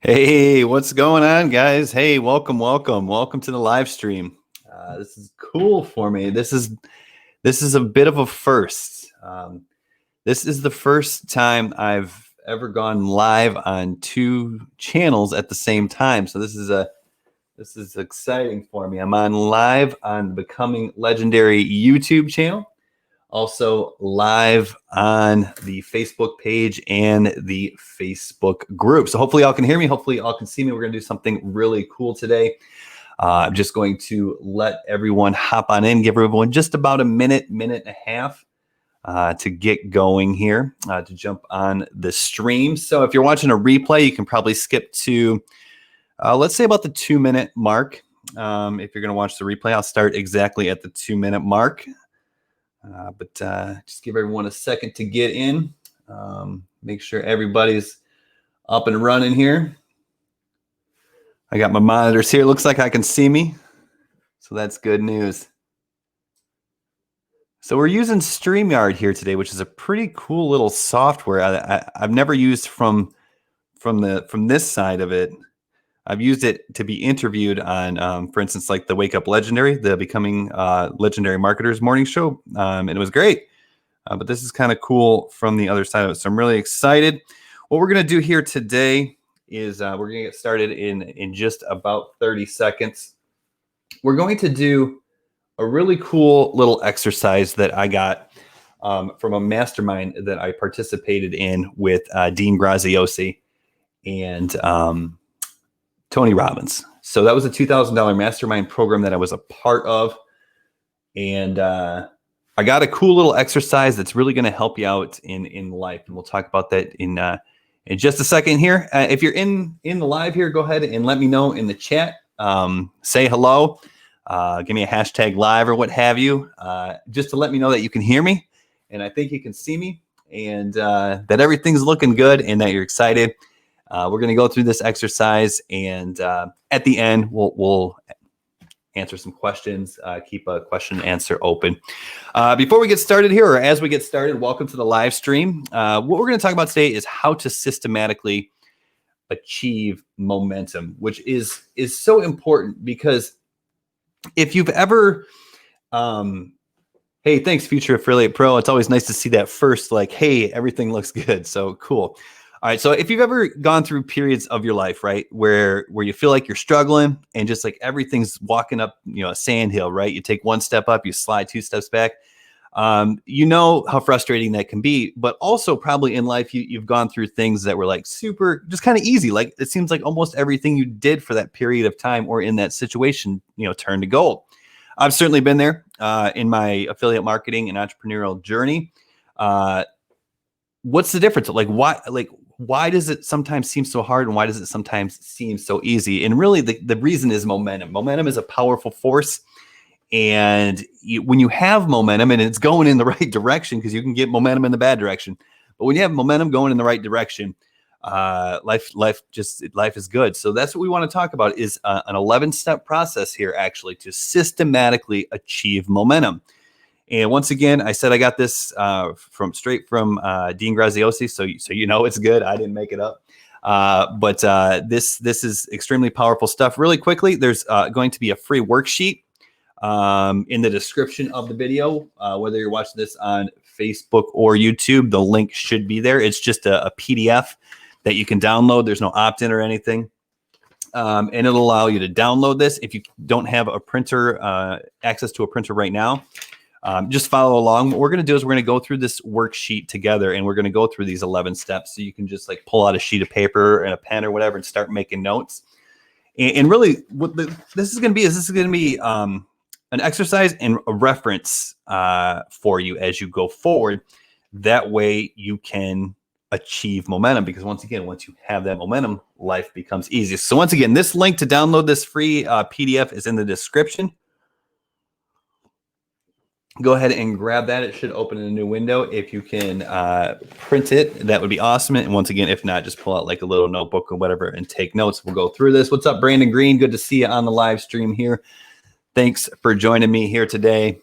Hey, what's going on, guys? Hey, welcome to the live stream. This is cool for me. This is a bit of a first. This is the first time I've ever gone live on two channels at the same time. So this is exciting for me. I'm on live on Becoming Legendary YouTube channel. Also live on the Facebook page and the Facebook group. So hopefully y'all can hear me. Hopefully y'all can see me. We're going to do something really cool today. I'm just going to let everyone hop on in, give everyone just about a minute and a half to get going here, to jump on the stream. So if you're watching a replay, you can probably skip to, let's say about the 2-minute mark. If you're going to watch the replay, I'll start exactly at the 2-minute mark. But just give everyone a second to get in. Make sure everybody's up and running here. I got my monitors here. Looks like I can see me. So that's good news. So we're using StreamYard here today, which is a pretty cool little software I've never used from this side of it. I've used it to be interviewed on, for instance, like the Wake Up Legendary, the Becoming Legendary Marketers morning show, and it was great. But this is kind of cool from the other side of it. So I'm really excited. What we're going to do here today is we're going to get started in just about 30 seconds. We're going to do a really cool little exercise that I got from a mastermind that I participated in with Dean Graziosi and Tony Robbins. So that was a $2,000 mastermind program that I was a part of. And I got a cool little exercise that's really going to help you out in life. And we'll talk about that in just a second here. If you're in the live here, go ahead and let me know in the chat. Say hello. Give me a hashtag live or what have you, just to let me know that you can hear me. And I think you can see me and that everything's looking good and that you're excited. We're going to go through this exercise, and at the end, we'll answer some questions, keep a question and answer open. Before we get started here, or as we get started, welcome to the live stream. What we're going to talk about today is how to systematically achieve momentum, which is so important because if you've ever, hey, thanks, Future Affiliate Pro. It's always nice to see that first, like, hey, everything looks good. So cool. All right, so if you've ever gone through periods of your life, right, where you feel like you're struggling and just like everything's walking up, a sandhill, right? You take one step up, you slide 2 steps back. You know how frustrating that can be, but also probably in life you've gone through things that were like super, just kind of easy. Like it seems like almost everything you did for that period of time or in that situation, turned to gold. I've certainly been there in my affiliate marketing and entrepreneurial journey. What's the difference? Why does it sometimes seem so hard and why does it sometimes seem so easy? And really the reason is momentum. Momentum is a powerful force. And when you have momentum and it's going in the right direction, because you can get momentum in the bad direction, but when you have momentum going in the right direction, life is good. So that's what we want to talk about is an 11-step process here actually to systematically achieve momentum. And once again, I said I got this straight from Dean Graziosi, so it's good. I didn't make it up. But this is extremely powerful stuff. Really quickly, there's going to be a free worksheet in the description of the video. Whether you're watching this on Facebook or YouTube, the link should be there. It's just a PDF that you can download. There's no opt-in or anything. And it'll allow you to download this. If you don't have a printer, access to a printer right now, just follow along. What we're going to do is we're going to go through this worksheet together and we're going to go through these 11 steps. So you can just like pull out a sheet of paper and a pen or whatever and start making notes. And really what this is going to be an exercise and a reference for you as you go forward. That way you can achieve momentum, because once you have that momentum, life becomes easier. So once again, this link to download this free PDF is in the description. Go ahead and grab that. It should open in a new window. If you can print it, that would be awesome. And once again, if not, just pull out like a little notebook or whatever and take notes. We'll go through this. What's up, Brandon Green? Good to see you on the live stream here. Thanks for joining me here today.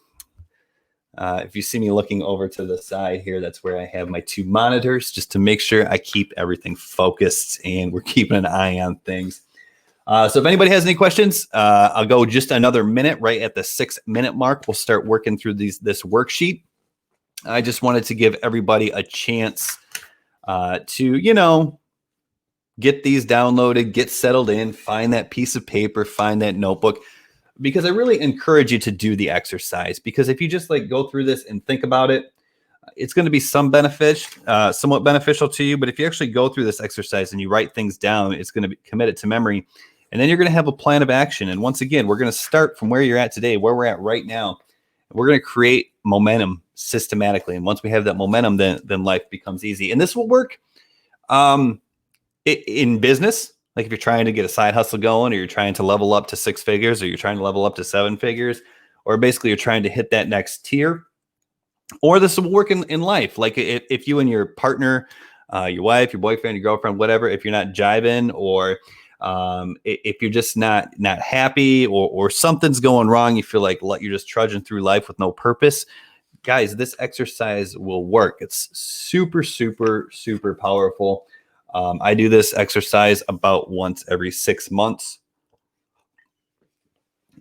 If you see me looking over to the side here, that's where I have my 2 monitors, just to make sure I keep everything focused and we're keeping an eye on things. So if anybody has any questions, I'll go just another minute. Right at the 6-minute mark, we'll start working through this worksheet. I just wanted to give everybody a chance to, get these downloaded, get settled in, find that piece of paper, find that notebook, because I really encourage you to do the exercise. Because if you just go through this and think about it, it's going to be somewhat beneficial to you. But if you actually go through this exercise and you write things down, it's going to be committed to memory. And then you're going to have a plan of action. And once again, we're going to start from where you're at today, where we're at right now. We're going to create momentum systematically. And once we have that momentum, then life becomes easy. And this will work in business. Like if you're trying to get a side hustle going, or you're trying to level up to 6 figures, or you're trying to level up to 7 figures, or basically you're trying to hit that next tier. Or this will work in life. Like if you and your partner, your wife, your boyfriend, your girlfriend, whatever, if you're not jiving, or if you're just not happy, or something's going wrong, you feel like you're just trudging through life with no purpose, guys, this exercise will work. It's super, super, super powerful. I do this exercise about once every 6 months.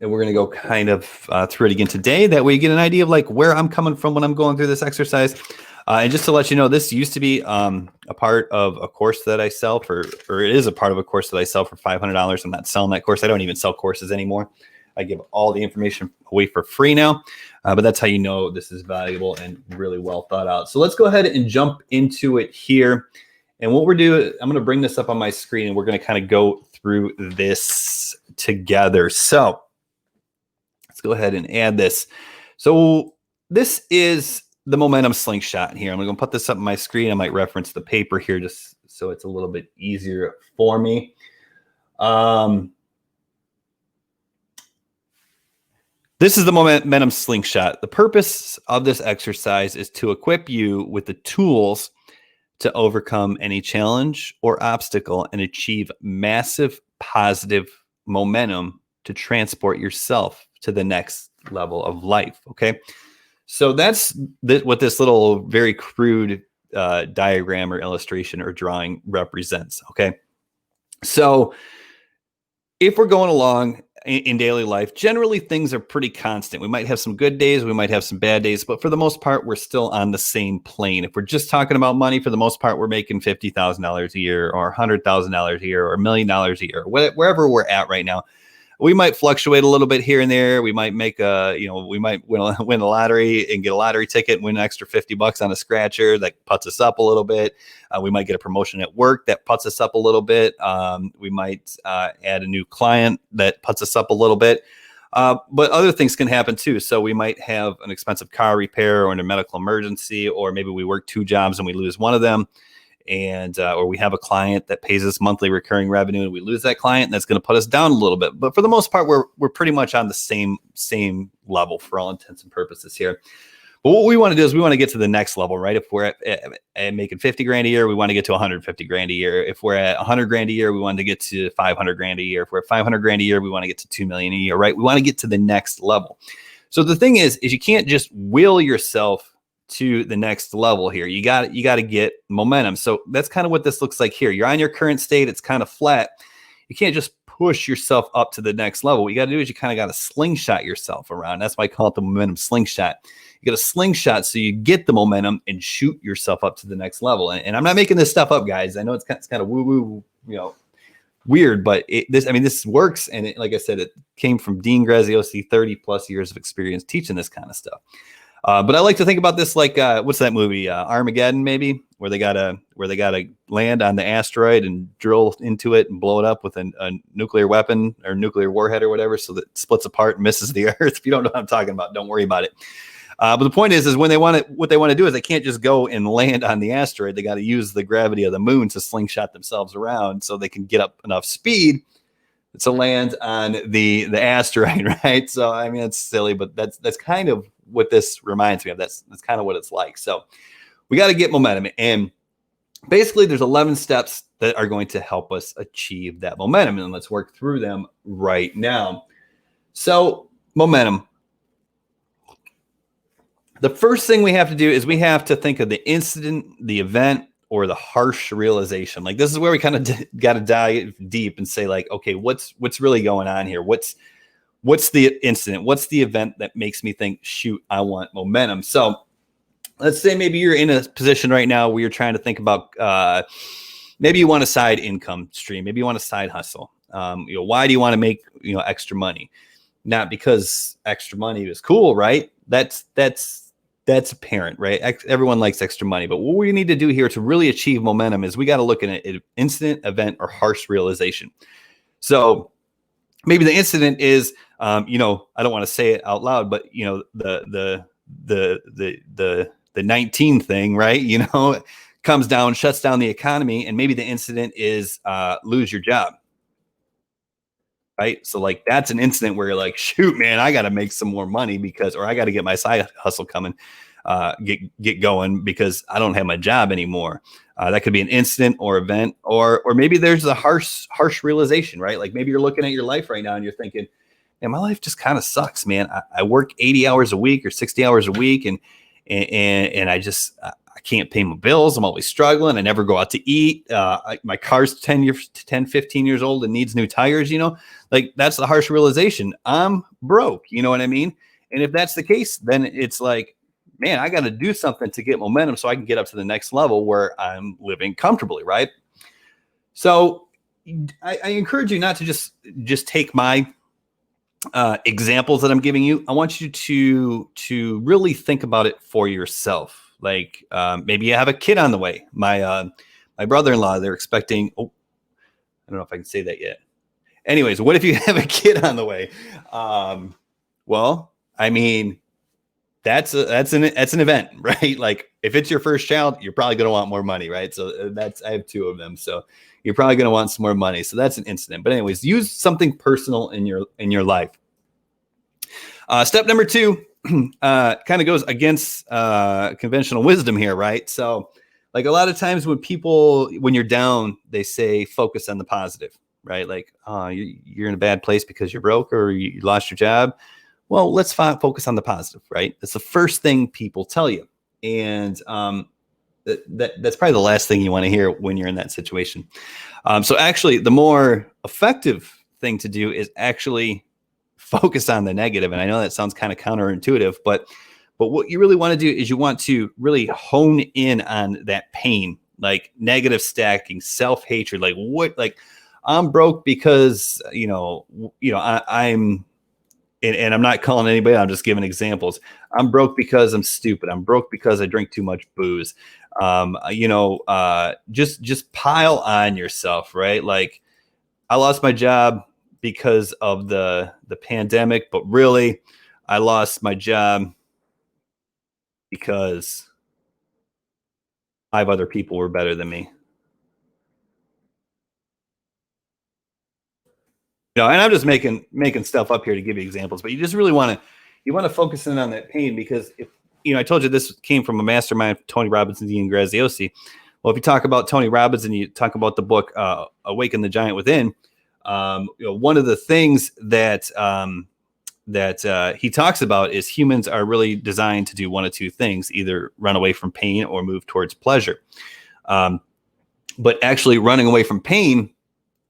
And we're going to go kind of through it again today. That way you get an idea of where I'm coming from when I'm going through this exercise. And just to let you know, this used to be a part of a course that I sell or it is a part of a course that I sell for $500. I'm not selling that course. I don't even sell courses anymore. I give all the information away for free now. But that's how you know this is valuable and really well thought out. So let's go ahead and jump into it here. And what we're doing, I'm going to bring this up on my screen, and we're going to kind of go through this together. So let's go ahead and add this. So this is the momentum slingshot here. I'm going to put this up on my screen. I might reference the paper here just so it's a little bit easier for me. This is the momentum slingshot. The purpose of this exercise is to equip you with the tools to overcome any challenge or obstacle and achieve massive positive momentum to transport yourself to the next level of life. Okay. So that's what this little very crude diagram or illustration or drawing represents. Okay. So if we're going along in daily life, generally things are pretty constant. We might have some good days, we might have some bad days, but for the most part, we're still on the same plane. If we're just talking about money, for the most part, we're making $50,000 a year, or $100,000 a year, or $1 million a year, wherever we're at right now. We might fluctuate a little bit here and there. We might make we might win the lottery and get a lottery ticket, win an extra $50 on a scratcher that puts us up a little bit. We might get a promotion at work that puts us up a little bit. We might add a new client that puts us up a little bit. But other things can happen too. So we might have an expensive car repair or a medical emergency, or maybe we work 2 jobs and we lose one of them. And or we have a client that pays us monthly recurring revenue and we lose that client, and that's going to put us down a little bit. But for the most part, we're pretty much on the same level for all intents and purposes here. But what we want to do is we want to get to the next level, right? If we're at making 50 grand a year, we want to get to 150 grand a year. If we're at 100 grand a year, we want to get to 500 grand a year. If we're at 500 grand a year, we want to get to 2 million a year, right? We want to get to the next level. So the thing is you can't just will yourself to the next level here. You got to get momentum. So that's kind of what this looks like here. You're on your current state. It's kind of flat. You can't just push yourself up to the next level. What you got to do is you kind of got to slingshot yourself around. That's why I call it the momentum slingshot. You got to slingshot so you get the momentum and shoot yourself up to the next level. And I'm not making this stuff up, guys. I know it's kind of woo-woo, weird, but this works. And like I said, it came from Dean Graziosi, 30 plus years of experience teaching this kind of stuff. But I like to think about this like what's that movie, Armageddon, maybe, where they gotta land on the asteroid and drill into it and blow it up with a nuclear weapon or nuclear warhead or whatever, so that it splits apart and misses the Earth. If you don't know what I'm talking about, don't worry about it. But the point is when what they want to do is they can't just go and land on the asteroid. They got to use the gravity of the moon to slingshot themselves around so they can get up enough speed to land on the asteroid, right? So it's silly, but that's kind of what this reminds me of. That's kind of what it's like. So we got to get momentum, and basically there's 11 steps that are going to help us achieve that momentum, and let's work through them right now. So momentum. The first thing we have to do is we have to think of the incident, the event, or the harsh realization. Like this is where we kind of got to dive deep and say like, okay, what's really going on here? What's the incident? What's the event that makes me think, shoot, I want momentum? So let's say maybe you're in a position right now where you're trying to think about, maybe you want a side income stream. Maybe you want a side hustle. Why do you want to make, extra money? Not because extra money is cool, right? That's apparent, right? Everyone likes extra money, but what we need to do here to really achieve momentum is we got to look at an incident, event, or harsh realization. So maybe the incident is, I don't want to say it out loud, but the 19 thing, right? Comes down, shuts down the economy, and maybe the incident is lose your job. Right. So like that's an incident where you're like, shoot, man, I got to make some more money or I got to get my side hustle coming, get going because I don't have my job anymore. That could be an incident or event, or maybe there's a harsh realization, right? Like maybe you're looking at your life right now and you're thinking, man, my life just kind of sucks, man. I work 80 hours a week or 60 hours a week. And I can't pay my bills. I'm always struggling. I never go out to eat. My car's 10, 15 years old and needs new tires, like that's the harsh realization. I'm broke. You know what I mean? And if that's the case, then it's like, man, I got to do something to get momentum so I can get up to the next level where I'm living comfortably. Right. So I encourage you not to just take my examples that I'm giving you. I want you to really think about it for yourself. Like maybe you have a kid on the way. My brother-in-law, they're expecting. Oh, I don't know if I can say that yet. Anyways, what if you have a kid on the way? Well, I mean, that's an event, right? Like if it's your first child, you're probably going to want more money, right? So I have 2 of them, so you're probably going to want some more money. So that's an incident. But anyways, use something personal in your life. Step number 2 kind of goes against conventional wisdom here, right? So like a lot of times when you're down, they say focus on the positive, right? Like, you're in a bad place because you're broke or you lost your job. Well, let's focus on the positive, right? That's the first thing people tell you. And that's probably the last thing you want to hear when you're in that situation. So actually, the more effective thing to do is actually focus on the negative. And I know that sounds kind of counterintuitive, but what you really want to do is you want to really hone in on that pain, like negative stacking, self-hatred, like I'm broke because, I'm, and I'm not calling anybody, I'm just giving examples. I'm broke because I'm stupid. I'm broke because I drink too much booze. Just pile on yourself, right? Like I lost my job because of the pandemic, but really I lost my job because 5 other people were better than me. And I'm just making stuff up here to give you examples, but you just really want to focus in on that pain because if I told you this came from a mastermind, Tony Robbins and Dean Graziosi. Well, if you talk about Tony Robbins and you talk about the book Awaken the Giant Within, one of the things that he talks about is humans are really designed to do one of 2 things: either run away from pain or move towards pleasure. But actually, running away from pain,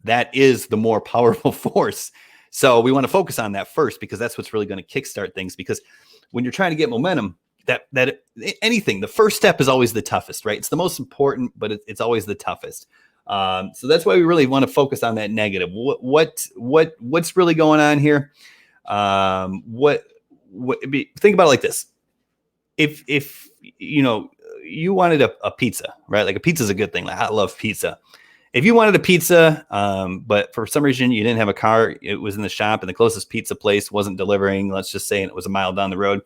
that is the more powerful force. So we want to focus on that first because that's what's really going to kickstart things. Because when you're trying to get momentum, that anything, the first step is always the toughest, right? It's the most important, but it's always the toughest. So that's why we really want to focus on that negative. What's really going on here? Think about it like this. If you wanted a pizza, right? Like a pizza is a good thing. Like I love pizza. If you wanted a pizza, but for some reason you didn't have a car, it was in the shop and the closest pizza place wasn't delivering, let's just say, and it was a mile down the road.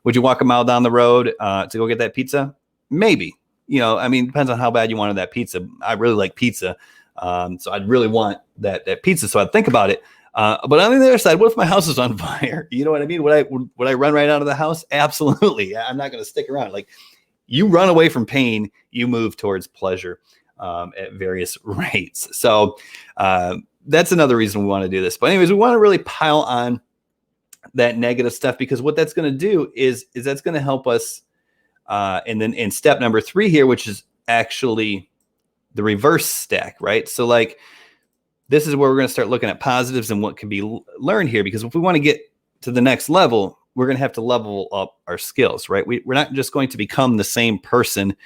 Would you walk a mile down the road to go get that pizza? Maybe. Depends on how bad you wanted that pizza. I really like pizza. So I'd really want that pizza. So I'd think about it. But on the other side, what if my house is on fire? You know what I mean? Would I run right out of the house? Absolutely. I'm not going to stick around. Like you run away from pain, you move towards pleasure at various rates. So that's another reason we want to do this. But anyways, we want to really pile on that negative stuff, because what that's going to do is that's going to help us. And then in step number 3 here, which is actually the reverse stack, right? So like, this is where we're going to start looking at positives and what can be learned here, because if we want to get to the next level, we're going to have to level up our skills, right? We're not just going to become the same person,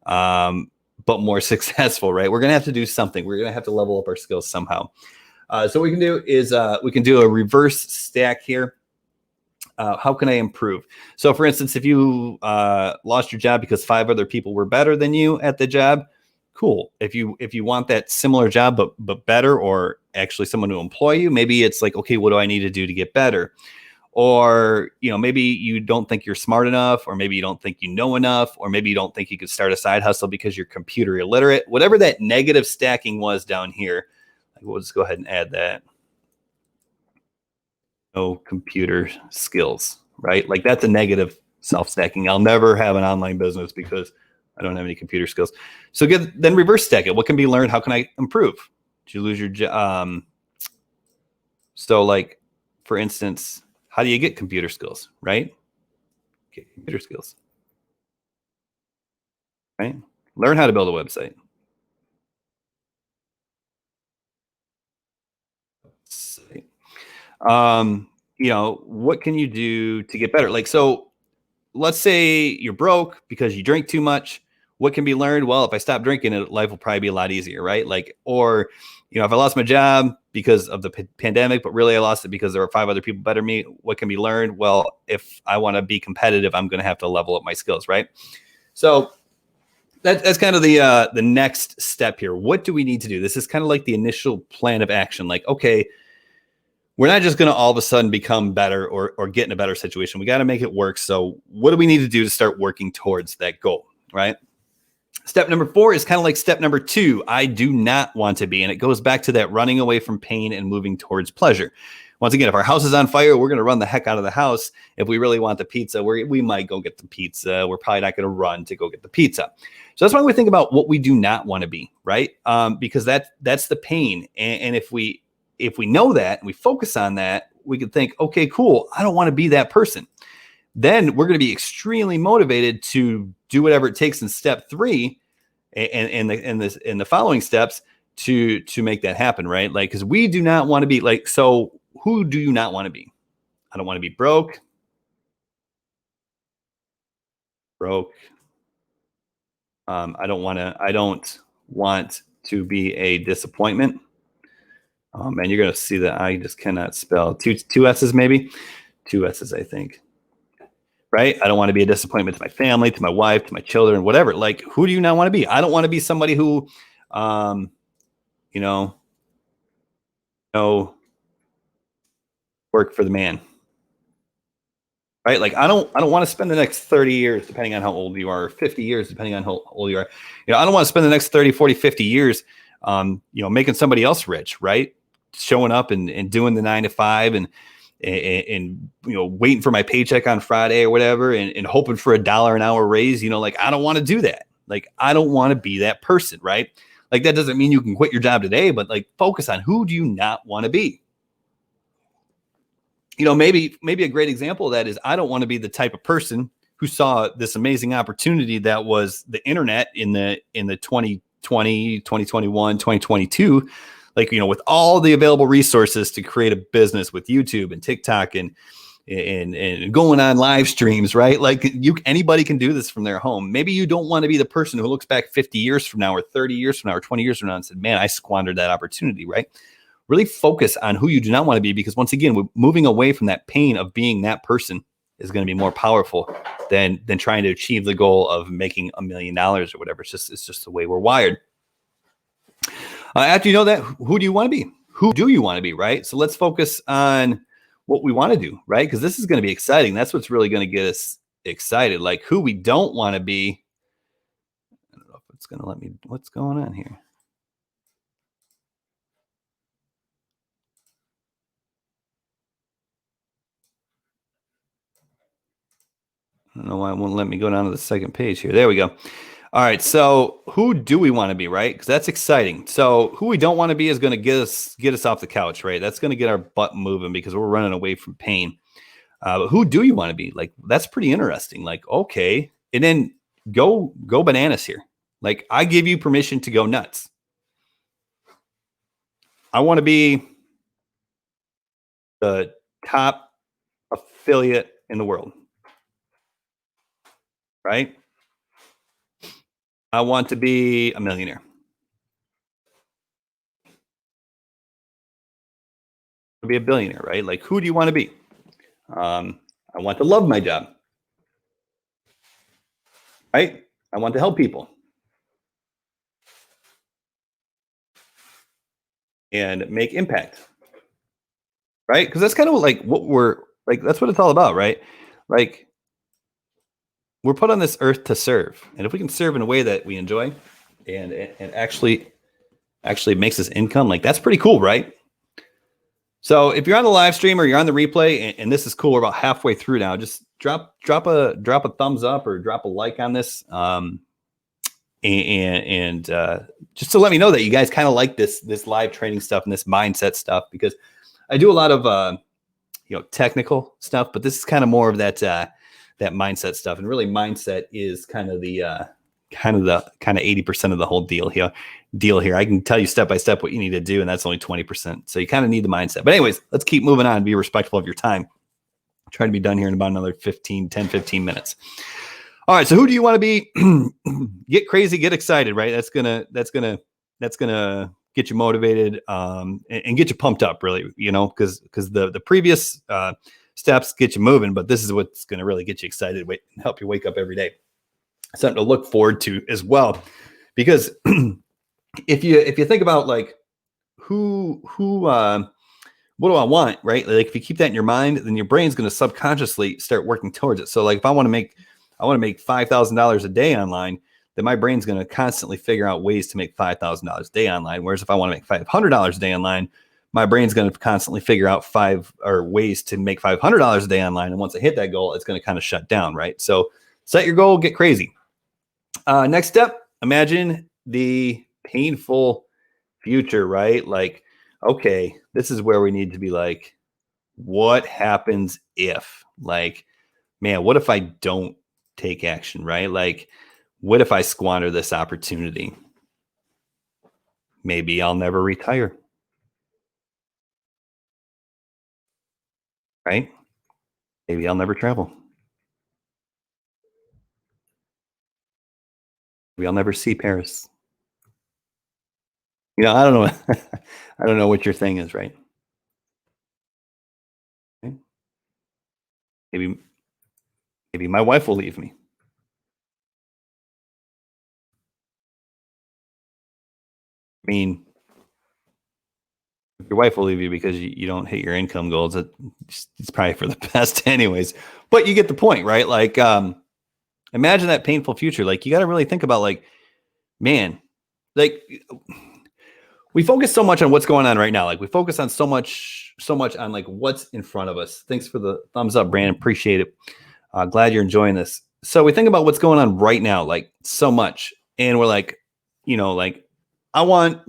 but more successful, right? We're going to have to do something. We're going to have to level up our skills somehow. So what we can do is we can do a reverse stack here. How can I improve? So for instance, if you lost your job because 5 other people were better than you at the job, cool. If you want that similar job, but better, or actually someone to employ you, maybe it's like, okay, what do I need to do to get better? Or, maybe you don't think you're smart enough, or maybe you don't think you know enough, or maybe you don't think you could start a side hustle because you're computer illiterate. Whatever that negative stacking was down here, we'll just go ahead and add that. No computer skills, right? Like that's a negative self-stacking. I'll never have an online business because I don't have any computer skills. So then reverse stack it. What can be learned? How can I improve? Did you lose your job? So like, for instance, how do you get computer skills, right? Get computer skills, right? Learn how to build a website. What can you do to get better? Like, so let's say you're broke because you drink too much. What can be learned? Well, if I stop drinking, life will probably be a lot easier, right? Like, or, if I lost my job because of the pandemic, but really I lost it because there were 5 other people better than me, what can be learned? Well, if I want to be competitive, I'm going to have to level up my skills, right? So that's kind of the next step here. What do we need to do? This is kind of like the initial plan of action. Like, okay, we're not just going to all of a sudden become better or get in a better situation. We got to make it work. So what do we need to do to start working towards that goal, right? Step number 4 is kind of like step number 2. I do not want to be. And it goes back to that running away from pain and moving towards pleasure. Once again, if our house is on fire, we're going to run the heck out of the house. If we really want the pizza, we might go get the pizza. We're probably not going to run to go get the pizza. So that's why we think about what we do not want to be, right? Because that's the pain. And if we know that and we focus on that, we can think, okay, cool, I don't want to be that person. Then we're going to be extremely motivated to do whatever it takes in step 3 and the following steps to make that happen, right? Like, because we do not want to be like, so who do you not want to be? I don't want to be broke. I don't want to be a disappointment. And you're going to see that I just cannot spell. Two S's, maybe 2 S's, I think. Right? I don't want to be a disappointment to my family, to my wife, to my children, whatever. Like, who do you not want to be? I don't want to be somebody who, work for the man. Right? Like, I don't want to spend the next 30 years, depending on how old you are, or 50 years, depending on how old you are. I don't want to spend the next 30, 40, 50 years, making somebody else rich, right? Showing up and doing the 9 to 5 and waiting for my paycheck on Friday or whatever, and hoping for $1 an hour raise. Like, I don't want to do that. Like, I don't want to be that person, right? Like, that doesn't mean you can quit your job today, but like, focus on who do you not want to be. Maybe a great example of that is, I don't want to be the type of person who saw this amazing opportunity that was the internet in the 2020, 2021, 2022, like, with all the available resources to create a business with YouTube and TikTok and going on live streams, right? Like, anybody can do this from their home. Maybe you don't want to be the person who looks back 50 years from now, or 30 years from now, or 20 years from now and said, man, I squandered that opportunity, right? Really focus on who you do not want to be, because once again, we're moving away from that pain of being that person is going to be more powerful than trying to achieve the goal of making $1 million or whatever. It's just the way we're wired. After you know that, who do you want to be? Who do you want to be, right? So let's focus on what we want to do, right? Because this is going to be exciting. That's what's really going to get us excited. Like, who we don't want to be. I don't know if it's going to let me. What's going on here? I don't know why it won't let me go down to the second page here. There we go. All right. So who do we want to be, right? Because that's exciting. So who we don't want to be is going to get us off the couch, right? That's going to get our butt moving because we're running away from pain. But who do you want to be? Like, that's pretty interesting. Like, okay. And then go bananas here. Like, I give you permission to go nuts. I want to be the top affiliate in the world, right? I want to be a millionaire. To be a billionaire, right? Like, who do you want to be? I want to love my job, right? I want to help people and make impact, right? Because that's kind of like what we're like. That's what it's all about, right? Like, we're put on this earth to serve, and if we can serve in a way that we enjoy, and actually makes us income, like that's pretty cool, right? So if you're on the live stream or you're on the replay, and this is cool, we're about halfway through now. Just drop a thumbs up or drop a like on this, and just to let me know that you guys kind of like this live training stuff and this mindset stuff, because I do a lot of technical stuff, but this is kind of more of that mindset stuff, and really mindset is kind of the 80% of the whole deal here. I can tell you step by step what you need to do, and that's only 20%. So you kind of need the mindset. But anyways, let's keep moving on. Be respectful of your time. Try to be done here in about another 15 minutes. All right. So who do you want to be? Get crazy, get excited, right? That's gonna get you motivated, and get you pumped up, really, because the previous steps get you moving, but this is what's going to really get you excited, and help you wake up every day. Something to look forward to as well, because if you think about like who what do I want, right? Like if you keep that in your mind, then your brain's going to subconsciously start working towards it. So like if I want to make $5,000 a day online, then my brain's going to constantly figure out ways to make $5,000 a day online. Whereas if I want to make $500 a day online, my brain's going to constantly figure out ways to make $500 a day online. And once I hit that goal, it's going to kind of shut down, right? So set your goal, get crazy. Next step, imagine the painful future, right? Like, okay, this is where we need to be like, what happens if, like, man, what if I don't take action, right? Like, what if I squander this opportunity? Maybe I'll never retire, right? Maybe I'll never travel. Maybe I'll never see Paris. I don't know. I don't know what your thing is, right? Okay. Maybe my wife will leave me. I mean, your wife will leave you because you don't hit your income goals. It's probably for the best anyways, but you get the point, right? Like, imagine that painful future. Like, you got to really think about, like, man, like, we focus so much on what's going on right now. Like, we focus on so much on like what's in front of us. Thanks for the thumbs up, Brandon. Appreciate it. Glad you're enjoying this. So we think about what's going on right now, like so much. And we're like, like,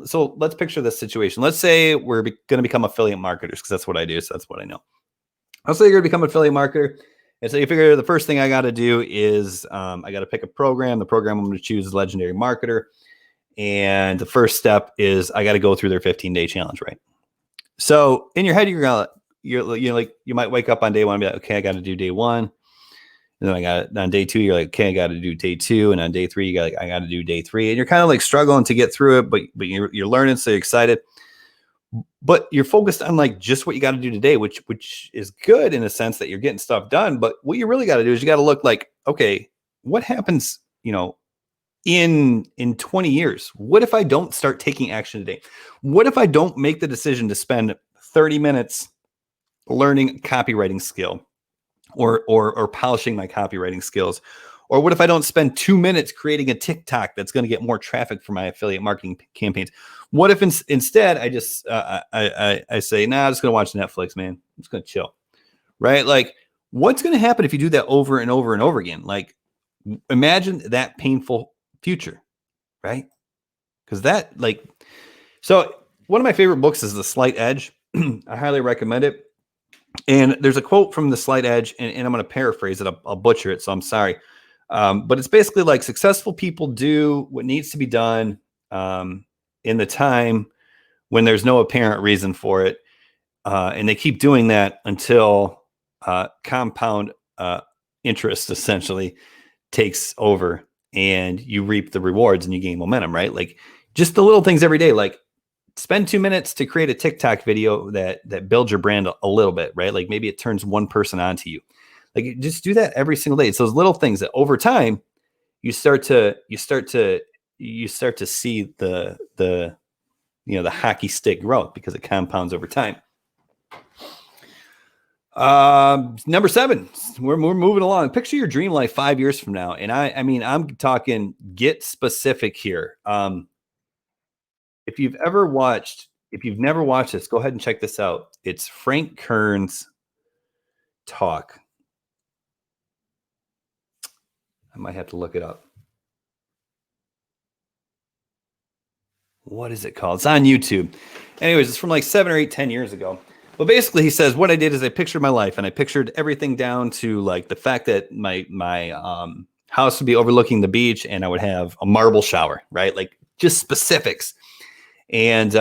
so let's picture this situation. Let's say we're going to become affiliate marketers, because that's what I do. So that's what I know. Let's say you're going to become an affiliate marketer. And so you figure the first thing I got to do is I got to pick a program. The program I'm going to choose is Legendary Marketer. And the first step is I got to go through their 15-day challenge, right? So in your head, you might wake up on day one and be like, okay, I got to do day one. And then on day two, you're like, okay, I got to do day two. And on day three, I got to do day three. And you're kind of like struggling to get through it, but you're learning, so you're excited. But you're focused on like just what you got to do today, which is good in a sense that you're getting stuff done. But what you really got to do is you got to look like, okay, what happens, in 20 years? What if I don't start taking action today? What if I don't make the decision to spend 30 minutes learning copywriting skill, or polishing my copywriting skills? Or what if I don't spend 2 minutes creating a TikTok that's going to get more traffic for my affiliate marketing campaigns? What if instead I just I say, nah, I'm just going to watch Netflix, man. I'm just going to chill, right? Like, what's going to happen if you do that over and over and over again? Like, imagine that painful future, right? Because so one of my favorite books is The Slight Edge. I highly recommend it. And there's a quote from the Slight Edge, and I'm going to paraphrase it. I'll butcher it, so I'm sorry. But it's basically like successful people do what needs to be done in the time when there's no apparent reason for it. And they keep doing that until compound interest essentially takes over and you reap the rewards and you gain momentum, right? Like just the little things every day, like spend 2 minutes to create a TikTok video that builds your brand a little bit, right? Like maybe it turns one person onto you. Like just do that every single day. It's those little things that over time you start to see the the hockey stick growth because it compounds over time. Number 7, we're moving along. Picture your dream life 5 years from now. And I mean, I'm talking get specific here. If you've never watched this, go ahead and check this out. It's Frank Kern's talk. I might have to look it up. What is it called? It's on YouTube. Anyways, it's from like 7 or 8, 10 years ago. But basically, he says, what I did is I pictured my life, and I pictured everything down to like the fact that my house would be overlooking the beach, and I would have a marble shower, right? Like just specifics. And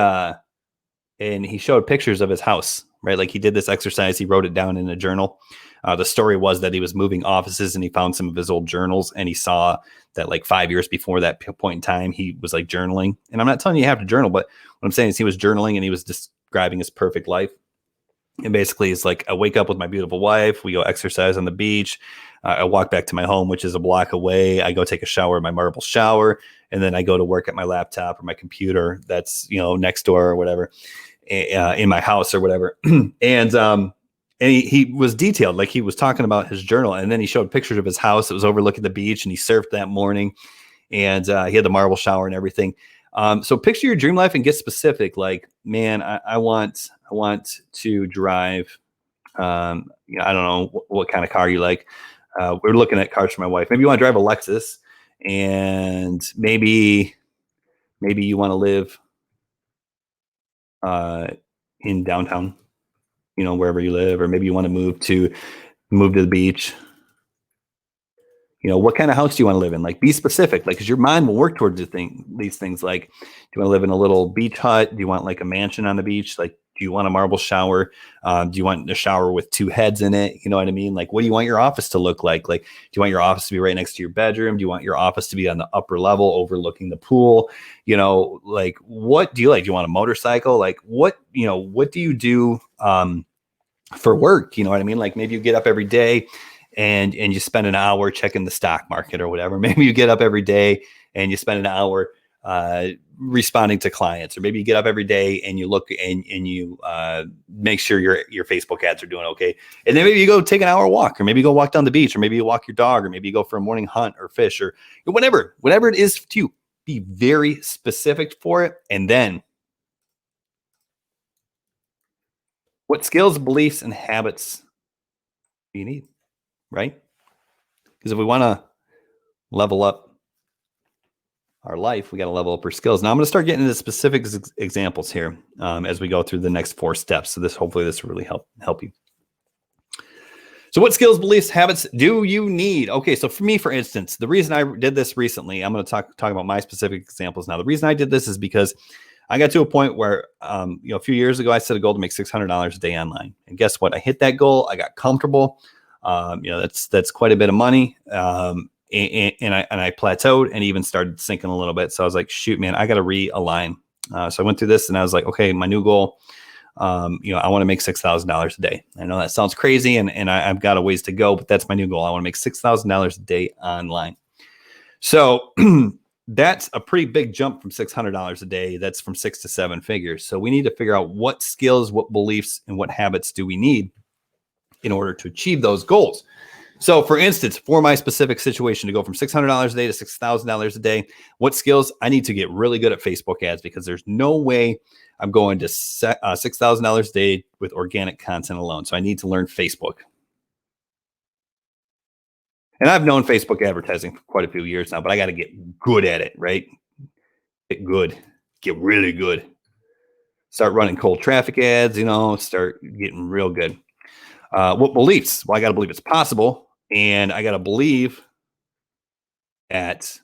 he showed pictures of his house, right? Like he did this exercise. He wrote it down in a journal. The story was that he was moving offices and he found some of his old journals and he saw that like 5 years before that point in time, he was like journaling. And I'm not telling you have to journal, but what I'm saying is he was journaling and he was describing his perfect life. And basically it's like, I wake up with my beautiful wife. We go exercise on the beach. I walk back to my home, which is a block away. I go take a shower in my marble shower. And then I go to work at my laptop or my computer that's, next door or whatever, in my house or whatever. And he was detailed, like he was talking about his journal. And then he showed pictures of his house that was overlooking the beach and he surfed that morning and he had the marble shower and everything. So picture your dream life and get specific. Like, man, I want to drive, I don't know what kind of car you like. We're looking at cars for my wife. Maybe you want to drive a Lexus and maybe you want to live in downtown, wherever you live, or maybe you want to move to the beach. What kind of house do you want to live in? Like, be specific, like, because your mind will work towards these things. Like, do you want to live in a little beach hut? Do you want like a mansion on the beach? Like, do you want a marble shower? Do you want a shower with 2 heads in it? You know what I mean? Like, what do you want your office to look like? Like, do you want your office to be right next to your bedroom? Do you want your office to be on the upper level overlooking the pool? Like, what do you like? Do you want a motorcycle? Like, what do you do for work? You know what I mean? Like, maybe you get up every day and you spend an hour checking the stock market or whatever. Maybe you get up every day and you spend an hour responding to clients, or maybe you get up every day and you look and you make sure your Facebook ads are doing okay. And then maybe you go take an hour walk, or maybe you go walk down the beach, or maybe you walk your dog, or maybe you go for a morning hunt or fish, or whatever it is to you. Be very specific for it. And then what skills, beliefs, and habits do you need? Right? Because if we want to level up our life, we got to level up our skills. Now I'm going to start getting into specific examples here as we go through the next 4 steps. So hopefully this will really help you. So what skills, beliefs, habits do you need? Okay, so for me, for instance, the reason I did this recently, I'm going to talk about my specific examples now. The reason I did this is because I got to a point where, a few years ago, I set a goal to make $600 a day online. And guess what? I hit that goal. I got comfortable. That's quite a bit of money. And I plateaued and even started sinking a little bit. So I was like, shoot, man, I got to realign. So I went through this and I was like, okay, my new goal, I want to make $6,000 a day. I know that sounds crazy and I've got a ways to go, but that's my new goal. I want to make $6,000 a day online. So that's a pretty big jump from $600 a day. That's from 6 to 7 figures. So we need to figure out what skills, what beliefs, and what habits do we need in order to achieve those goals. So for instance, for my specific situation, to go from $600 a day to $6,000 a day, what skills? I need to get really good at Facebook ads, because there's no way I'm going to $6,000 a day with organic content alone. So I need to learn Facebook. And I've known Facebook advertising for quite a few years now, but I got to get good at it, right? Get good, get really good. Start running cold traffic ads, start getting real good. What beliefs? Well, I got to believe it's possible, and I got to believe that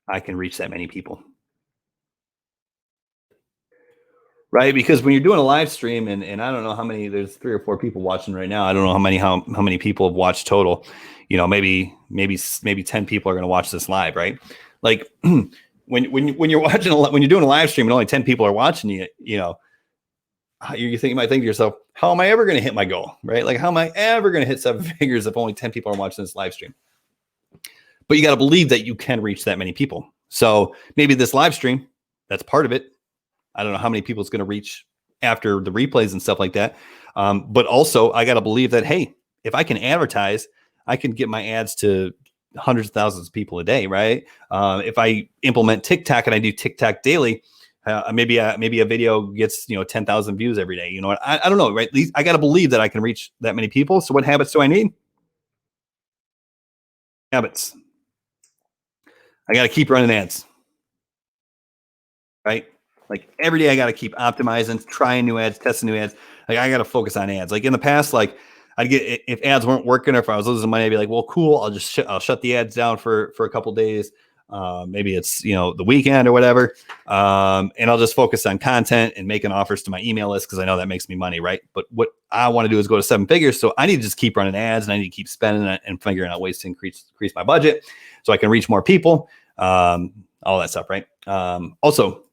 I can reach that many people. Right, because when you're doing a live stream, and I don't know how many, there's 3 or 4 people watching right now. I don't know how many people have watched total. Maybe 10 people are going to watch this live, right? Like when you're watching when you're doing a live stream and only 10 people are watching you, you might think to yourself, how am I ever going to hit my goal, right? Like, how am I ever going to hit 7 figures if only 10 people are watching this live stream? But you got to believe that you can reach that many people. So maybe this live stream, that's part of it. I don't know how many people it's going to reach after the replays and stuff like that. But also, I got to believe that, hey, if I can advertise, I can get my ads to hundreds of thousands of people a day, right? If I implement TikTok and I do TikTok daily, maybe a video gets 10,000 views every day. You know what? I don't know, right? At least I got to believe that I can reach that many people. So what habits do I need? Habits. I got to keep running ads, right? Like every day I got to keep optimizing, trying new ads, testing new ads. Like I got to focus on ads. Like in the past, like I'd get, if ads weren't working or if I was losing money, I'd be like, well, cool. I'll shut the ads down for a couple days. Maybe it's, the weekend or whatever. And I'll just focus on content and making offers to my email list, because I know that makes me money, right? But what I want to do is go to 7 figures. So I need to just keep running ads, and I need to keep spending and figuring out ways to increase my budget so I can reach more people. All that stuff, right? Also,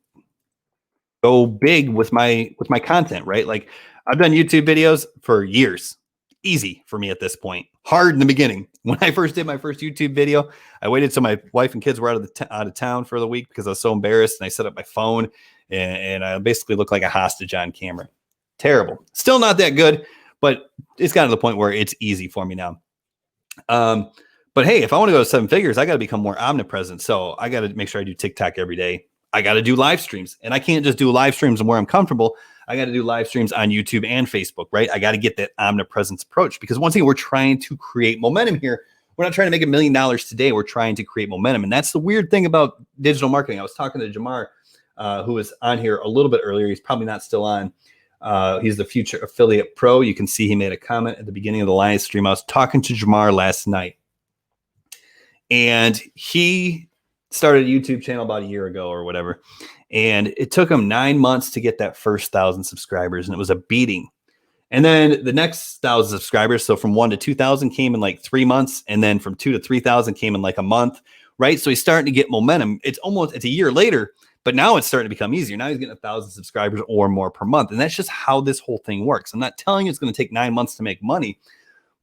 go big with my content, right? Like I've done YouTube videos for years. Easy for me at this point. Hard in the beginning. When I first did my first YouTube video, I waited till my wife and kids were out of town for the week because I was so embarrassed, and I set up my phone and I basically looked like a hostage on camera. Terrible. Still not that good, but it's gotten to the point where it's easy for me now. But hey, if I want to go to 7 figures, I got to become more omnipresent. So I got to make sure I do TikTok every day. I got to do live streams, and I can't just do live streams where I'm comfortable. I got to do live streams on YouTube and Facebook, right? I got to get that omnipresence approach, because once again, we're trying to create momentum here. We're not trying to make $1 million today. We're trying to create momentum. And that's the weird thing about digital marketing. I was talking to Jamar, who was on here a little bit earlier. He's probably not still on. He's the Future Affiliate Pro. You can see he made a comment at the beginning of the live stream. I was talking to Jamar last night, and he started a YouTube channel about a year ago or whatever. And it took him 9 months to get that first 1,000 subscribers, and it was a beating. And then the next 1,000 subscribers, so from 1 to 2,000 came in like 3 months. And then from 2 to 3,000 came in like a month, right? So he's starting to get momentum. It's a year later, but now it's starting to become easier. Now he's getting 1,000 subscribers or more per month. And that's just how this whole thing works. I'm not telling you it's going to take 9 months to make money,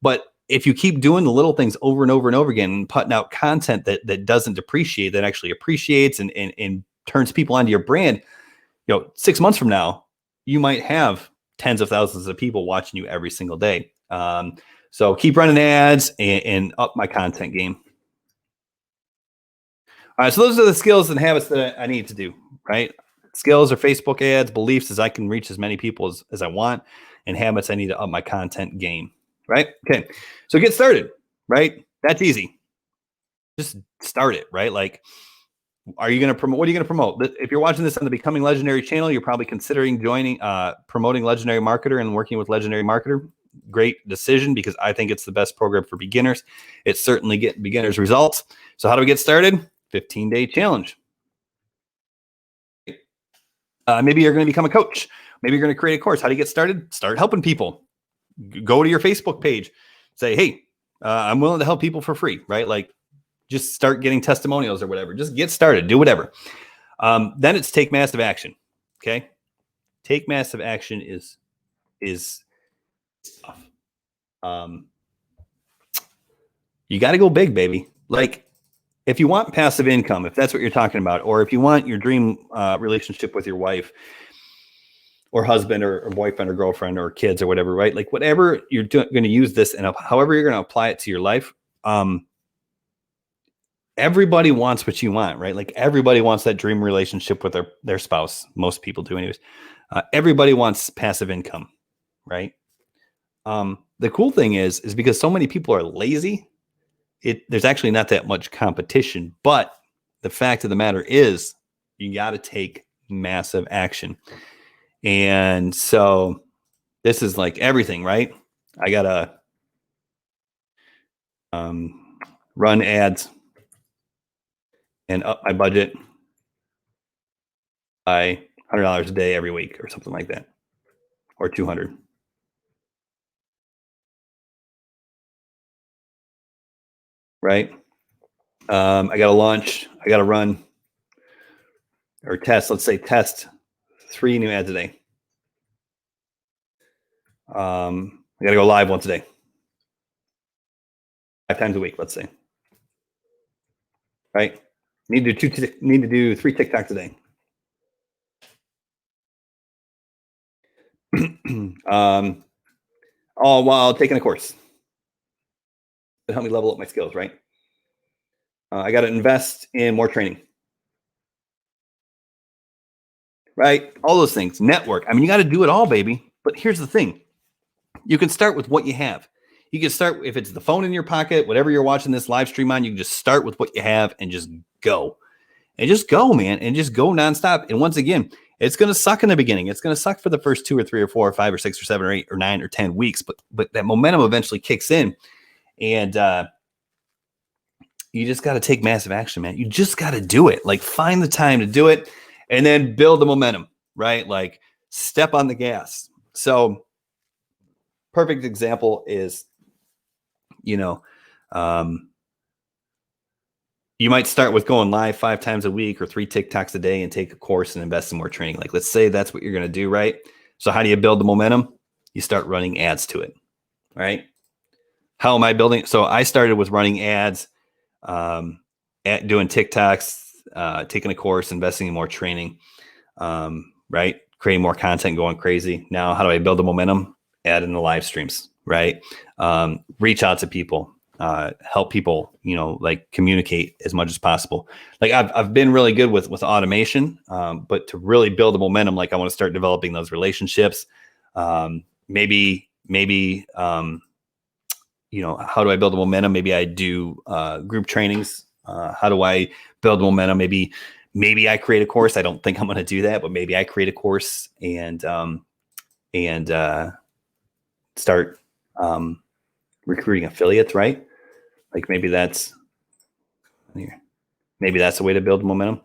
but if you keep doing the little things over and over and over again and putting out content that doesn't depreciate, that actually appreciates and turns people onto your brand, 6 months from now, you might have tens of thousands of people watching you every single day. So keep running ads and up my content game. All right, so those are the skills and habits that I need to do, right? Skills are Facebook ads. Beliefs is I can reach as many people as I want. And habits, I need to up my content game, right? Okay, so get started, right? That's easy. Just start it, right? Like, are you going to promote? What are you going to promote? If you're watching this on the Becoming Legendary channel, you're probably considering promoting Legendary Marketer and working with Legendary Marketer. Great decision, because I think it's the best program for beginners. It's certainly getting beginners results. So how do we get started? 15-day challenge. Maybe you're going to become a coach. Maybe you're going to create a course. How do you get started? Start helping people. Go to your Facebook page. Say, hey, I'm willing to help people for free, right? Like, just start getting testimonials or whatever. Just get started. Do whatever. Then it's take massive action. Okay. Take massive action is tough. You got to go big, baby. Like, if you want passive income, if that's what you're talking about, or if you want your dream relationship with your wife or husband or boyfriend or girlfriend or kids or whatever, right? Like, whatever you're going to use this and however you're going to apply it to your life, everybody wants what you want, right? Like, everybody wants that dream relationship with their spouse. Most people do anyways. Everybody wants passive income, right? The cool thing is because so many people are lazy, there's actually not that much competition. But the fact of the matter is, you got to take massive action. And so this is like everything, right? I gotta run ads and up my budget by $100 a day every week or something like that, or 200. Right? I got to launch. I got to run or test. Let's say test 3 new ads a day. I got to go live once a day, 5 times a week. Let's say. Right? Need to do 3 TikToks a day. All while taking a course to help me level up my skills. Right? I got to invest in more training. Right? All those things. Network. I mean, you got to do it all, baby. But here's the thing. You can start with what you have. You can start, if it's the phone in your pocket, whatever you're watching this live stream on, you can just start with what you have and just go. And just go, man. And just go nonstop. And once again, it's going to suck in the beginning. It's going to suck for the first 2 or 3 or 4 or 5 or 6 or 7 or 8 or 9 or 10 weeks. But that momentum eventually kicks in. And you just got to take massive action, man. You just got to do it. Like, find the time to do it and then build the momentum, right? Like, step on the gas. So, perfect example is, you might start with going live 5 times a week or 3 TikToks a day and take a course and invest in more training. Like, let's say that's what you're going to do, right? So how do you build the momentum? You start running ads to it, right? How am I building? So I started with running ads, doing TikToks, taking a course, investing in more training, right? Creating more content, going crazy. Now, how do I build the momentum? Add in the live streams, right? Reach out to people, help people, like communicate as much as possible. Like I've been really good with automation, but to really build the momentum, like I want to start developing those relationships. Maybe, how do I build the momentum? Maybe I do group trainings. How do I build momentum? Maybe I create a course. I don't think I'm going to do that, but maybe I create a course and start recruiting affiliates, right? Like maybe that's a way to build momentum,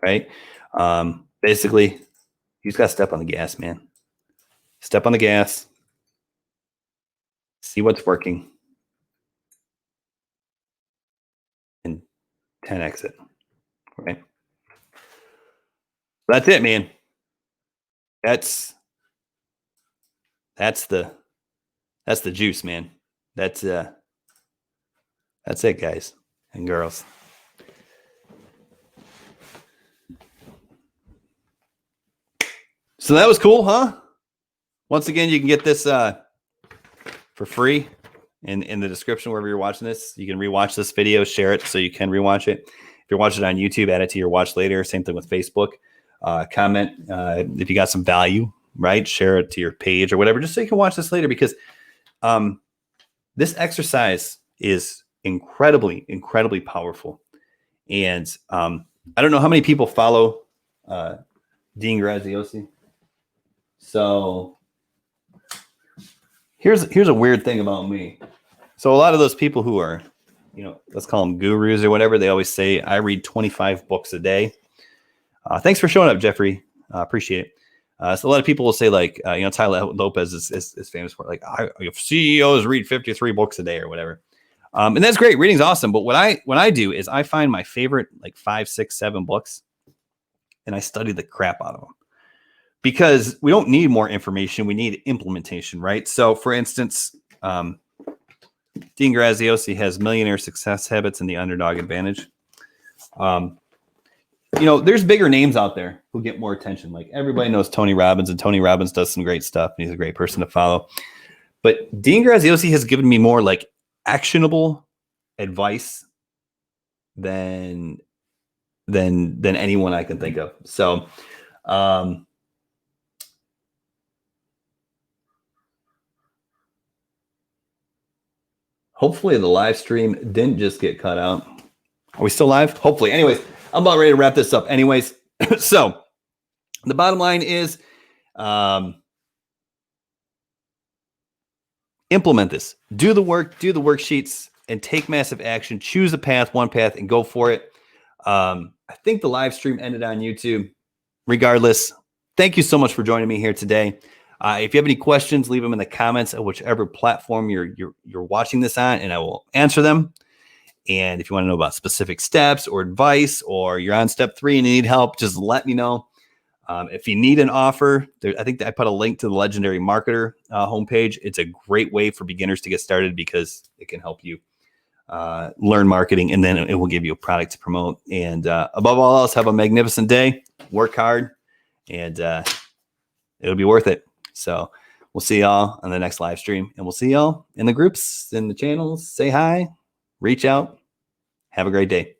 right? Basically, you just got to step on the gas, man. Step on the gas, see what's working, and 10x it, right? That's it, man. That's the juice, man. That's it, guys and girls. So that was cool, huh? Once again, you can get this for free in the description wherever you're watching this. You can rewatch this video, share it so you can rewatch it. If you're watching it on YouTube, add it to your watch later. Same thing with Facebook. Comment if you got some value, right? Share it to your page or whatever, just so you can watch this later, because this exercise is incredibly, incredibly powerful. And I don't know how many people follow Dean Graziosi. So here's a weird thing about me. So a lot of those people who are, let's call them gurus or whatever, they always say, I read 25 books a day. Thanks for showing up, Jeffrey. Appreciate it. So a lot of people will say, like, Tyler Lopez is famous for, like, CEOs read 53 books a day or whatever. And that's great. Reading's awesome. But what I do is I find my favorite, like 5, 6, 7 books, and I study the crap out of them. Because we don't need more information. We need implementation, right? So, for instance, Dean Graziosi has Millionaire Success Habits and the Underdog Advantage. There's bigger names out there who get more attention. Like, everybody knows Tony Robbins, and Tony Robbins does some great stuff, and he's a great person to follow. But Dean Graziosi has given me more, like, actionable advice than anyone I can think of. So, hopefully the live stream didn't just get cut out. Are we still live? Hopefully. Anyways, I'm about ready to wrap this up. Anyways, so the bottom line is, implement this. Do the work, do the worksheets, and take massive action. Choose a path, one path, and go for it. I think the live stream ended on YouTube. Regardless, thank you so much for joining me here today. If you have any questions, leave them in the comments of whichever platform you're watching this on, and I will answer them. And if you want to know about specific steps or advice, or you're on step 3 and you need help, just let me know. If you need an offer, I think I put a link to the Legendary Marketer homepage. It's a great way for beginners to get started because it can help you learn marketing, and then it will give you a product to promote. And above all else, have a magnificent day. Work hard, and it'll be worth it. So we'll see y'all on the next live stream, and we'll see y'all in the groups, in the channels. Say hi, reach out. Have a great day.